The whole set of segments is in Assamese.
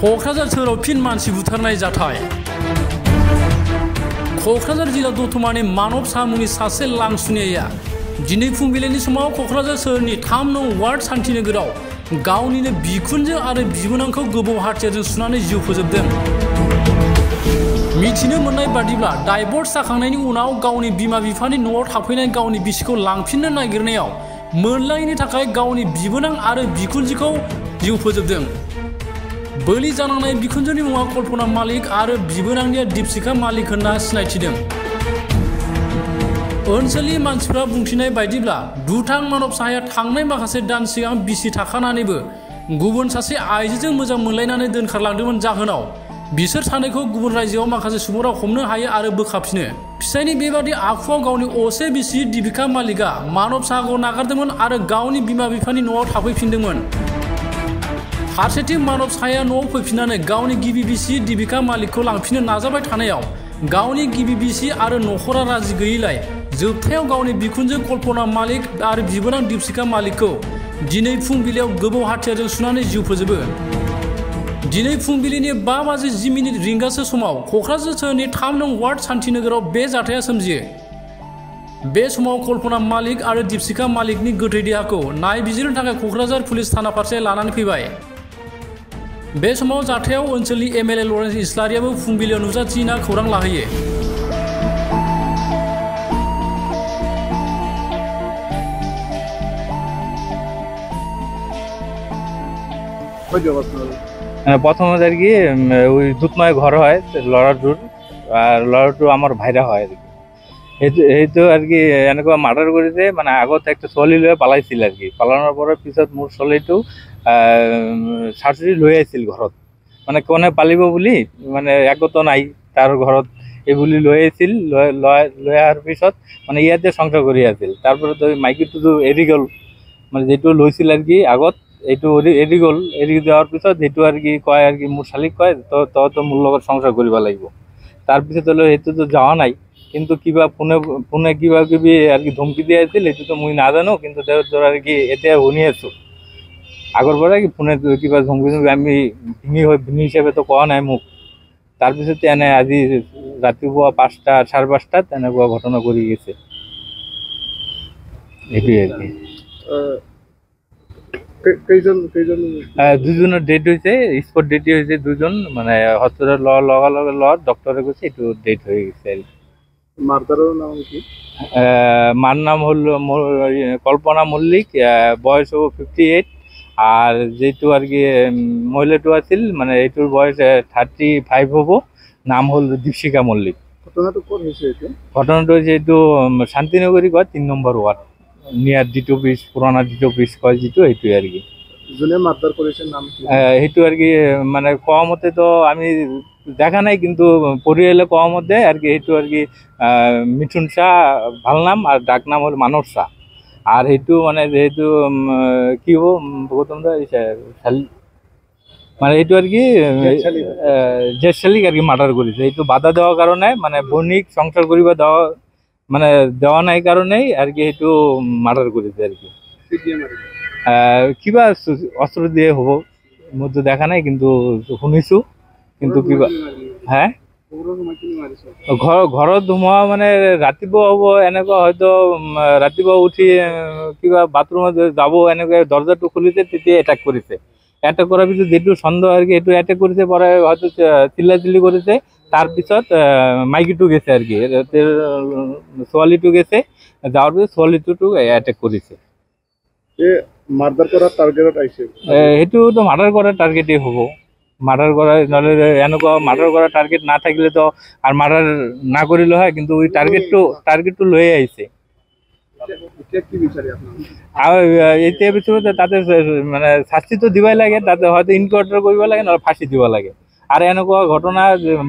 क'क्राझार सोहोराव फिन मानसि बुथारनाय जाथाय। क'क्राझार जिल्ला दतमानि मानब साहा मुंनि सासे लांसुनिया दिनै फुंबिलिनि समाव क'क्राझार सोहोरनि 3 नं वार्ड शान्तिनगराव गावनिनो बिखुनजो आरो बिबोनांखौ गोबौ हाथियारजों सुनानै जिउ फोजोबदों। मिथिनो मोननाय बादिब्ला डाइभर्स जाखांनायनि उनाव गावनि बिमा बिफानि न'आव थाफैनाय गावनि बिसिखौ लांफिननो नागिरनायाव मोनलायैनि थाखाय गावनि बिबोनां आरो बिखुनजोखौ जिउ फोजोबदों। बोलि जानांनाय बिखुनजोनि मुङा कल्पना मालिक आरो बिबोनांनिया दीपशिखा मालिक होनना सिनायथिदों। ओनसोलनि मानसिफ्रा बुंथिनाय बायदिब्ला दुथां मानब साहाया थांनाय माखासे दान सिगां बिसि थाखानानैबो गुबुन सासे आइजोजों मोजां मोनलायनानै दोनखारलांदोंमोन। जाहोनाव बिसोर सानैखौ गुबुन रायजोआव माखासे सुबुंफोरा हमनो हायो आरो बोखाफिनो। फिसायनि बेबादि आखुआव गावनि असे बिसि दीपिका मालिकआ मानब साहाखौ नागारदोंमोन आरो गावनि बिमा बिफानि न'आव थाफैफिनदोंमोन। फारसेथिं मानब साहाया न'आव फैफिननानै गावनि गिबि बिसि दीपिका मालिकखौ लांफिननो नाजाबाय थानायाव गावनि गिबि बिसि आरो नखरा राजि गैयैलाय जोबथायाव गावनि बिखुनजो कल्पना मालिक आरो बिबोनां दीपशिखा मालिकखौ दिनै फुंबिलियाव गोबौ हाथियारजों सुनानै जिउ फोजोबो। दिनै फुंबिलिनि 5:10 समाव क'क्राझार सोहोरनि 3 नं वार्ड शान्तिनगराव बे जाथाया सोमजियो। बे समाव कल्पना मालिक आरो दीपशिखा मालिकनि गोथै देहाखौ नायबिजिरनो थाखाय क'क्राझार पुलिस थाना फारसे लानानै फैबाय। बे समाव जाथायाव ओनसोलनि MLA लरेन्स इस्लारियाबो फुंबिलियाव नुजाथिना खौरां लाहैयो। প্রথমত আর কি ওই দুধময় ঘর হয় লড়াটুর, আর লড়াটু আমার ভাইরা হয় আর কি। এই তো আর কি এনেকুৱা মাৰ্ডাৰ কৰেছে, মানে আগত একটা চলি লয়ে পালাইছিল আৰ কি। পালানোৰ পৰে পিছত মোৰ চলিটো শাশুড়ি লৈ আহিছিল ঘৰত, মানে কোনে পালিব বুলি মানে একতো নাই তাৰ ঘৰত, এই বুলি লৈ আহিছিল। লৈ অহাৰ পিছত মানে ইয়াতে সংসাৰ কৰি আছিল। তাৰপৰা তো মাইকীটো এৰি গ'ল, মানে যেটো লৈছিল আৰ কি আগত এইটো এৰি গ'ল। এৰি যাওয়াৰ পিছত যেটো আৰ কি কয় আৰ কি মোৰ শালিক কয় তো মোৰ লগত সংসাৰ কৰিব লাগিব। তাৰপিছত হলো সেইটো তো যাওয়া নাই, কিন্তু কিবা ফোনে কিবা কিবি আর কি ধমকি দিয়ে আছিল, এইটো তো মই নাজানো। কিন্তু তোর আর কি এতিয়া শুনি আছো আগৰ পৰা কি ফোনে কিবা ধমকি আমি ভিনী হিচাপে তো কোৱা নাই মোক। তাৰপিছত এনে আজি ৰাতিপুৱা 5টা 5:30 এনেকুৱা ঘটনা কৰি গেছে। এইটোৱে আর কি। দুজনের ডেট হয়েছে, স্পট ডেট হয়েছে দুজন, মানে হসপিটাল লগালগ ডক্টরে গেছে একটু ডেট হয়ে গেছে। মার্ডারের নাম কি? মার নাম হলো কল্পনা মল্লিক, বয়স হবো 58। আর যেটু আর কি মহিলাটো আছিল মানে এইটোর বয়স 35 হবো, নাম হল দীপশিকা মল্লিক। ঘটনাটা কোন হয়েছে? ঘটনাটা হয়েছে এইটো শান্তিনগরী কয় 3 নম্বর ওয়ার্ড, নিয়ার দ্বিতীয় ব্রিজ, পুরানা দ্বিতীয় ব্রিজ কয় যেটো এইটোই আর কি। জনে মার্ডার করেছে নাম কি? সেইটো আর কি মানে কোয়া মতে তো আমি দেখা নাই, কিন্তু পরিয়ালে কোয়া মতে আর কি সেইটো আর কি মিঠুন শাহ ভাল নাম, আর ডাক নাম হল মানব শাহ। আর সেইটো মানে যেহেতু কি হবো তোমরা মানে এইটো আর কি জেঠ শালিক আর কি মার্ডার করেছে। এইটো বাধা দেওয়ার কারণে মানে বণিক সংসার করিবা দেওয়া মানে দেওয়া নাই কারণেই আর কি সেইটো মার্ডার করেছে আর কি। কিবা অস্ত্র দিয়ে হব মধ্যে দেখা নাই, কিন্তু শুনিছো। কিন্তু কিবা হ্যাঁ ঘৰত ধুমুহা মানে ৰাতিপুৱা হ'ব এনেকুৱা, হয়তো ৰাতিপুৱা উঠি কিবা বাথৰুমত যাব এনেকুৱা দৰজাটো খুলিছে, তেতিয়া এটাক কৰিছে। এটাক কৰাৰ পিছত যেটো সন্দেহ আৰ কি এইটো এটাক কৰিছে, পৰে হয়তো চিল্লাচিল্লি কৰেছে। তাৰপিছত মাইকীটো গেছে আৰ কি, ছোৱালীটো গেছে, যাওয়াৰ পিছত ছোৱালীটো এটাক কৰেছে। মাৰ্ডাৰ কৰাৰ টাৰ্গেট আইছে, সেইটো তো মাৰ্ডাৰ কৰাৰ টাৰ্গেটই হব। মাৰ্ডাৰ কৰা নহলে এনেকুৱা মার্ডার করার টার্গেট না থাকলে তো আর মার্ডার না করিলে হয়, কিন্তু ওই টার্গেটটো লয়ে আইছে। আর এতিয়া পিছতে তাতে মানে শাস্তি তো দিবাই লাগে, তাতে হয়তো ইনকাউন্টার কৰিব লাগে, নহলে ফাঁসি দিব লাগে। আৰ এনেকুৱা ঘটনা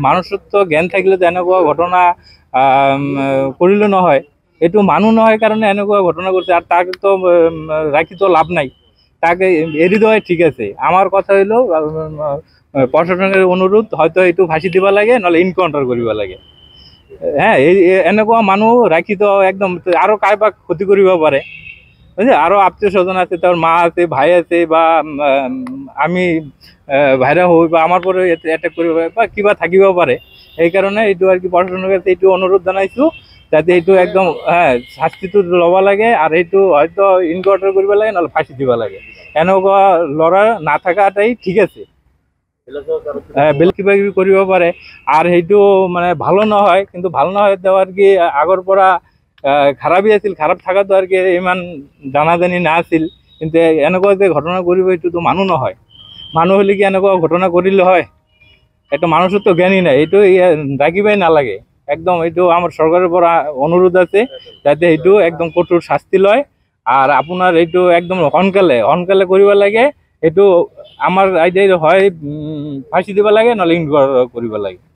মানুষত্ব জ্ঞান থাকিলে তো এনেকুৱা ঘটনা কৰিলে নহয়। এইটো মানুহ নহয় কাৰণে এনেকুৱা ঘটনা করছে। আর তাকে তো রাখি তো লাভ নাই, তাকে এড়ি দেওয়াই ঠিক আছে। আমার কথা হইলো প্রশাসনের অনুরোধ, হয়তো এইটো ফাঁসি দিব লাগে, নহলে ইনকাউন্টার কৰিব লাগে। হ্যাঁ, এনেকুৱা মানুহ ৰাখি তো একদম আৰো কাৰোবাক ক্ষতি কৰিব পাৰে। বুঝলি আরো আত্মীয় স্বজন আছে, তোর মা আছে, ভাই আছে, বা আমি ভাইরা হই বা আমার পরে অ্যাটাক করিব বা কিবা থাকিব পারে। এই কারণে এইটো আর কি প্রশাসনের কাছে এইটো অনুরোধ জানাইছো যাতে এইটো একদম শাস্তিটো ল'ব লাগে, আৰু এইটো হয়তো ইনকাউন্টাৰ কৰিব লাগে, নহলে ফাঁসি দিব লাগে। এনেকুৱা ল'ৰা নাথাকাটাই ঠিক আছে। বেলেগ কিবা কিবি কৰিব পাৰে, আৰু সেইটো মানে ভালো নহয়, কিন্তু ভাল নহয় তেওঁ আৰ কি আগৰ পৰা খাৰাপই আছিল। খাৰাপ থাকাতো আৰ কি ইমান জানাজানি না আছিল, কিন্তু এনেকুৱা যে ঘটনা কৰিব এইটোতো মানুহ নহয়। মানুহ হলে কি এনেকুৱা ঘটনা কৰিলে হয়? এটা মানুষেৰ তো জ্ঞানই নাই, এইটো ৰাখিবাই নালাগে একদম। এইটো আমাৰ সৰকাৰেৰ পৰা অনুৰোধ আছে যাতে এইটো একদম কঠোৰ শাস্তি লয়, আৰ আপনাৰ এইটো একদম সোনকালে কৰিব লাগে। এইটো আমাৰ আইডিয়া হয় ফাঁসি দিব লাগে, নহলে ইনকোয়াৰি কৰিব লাগে।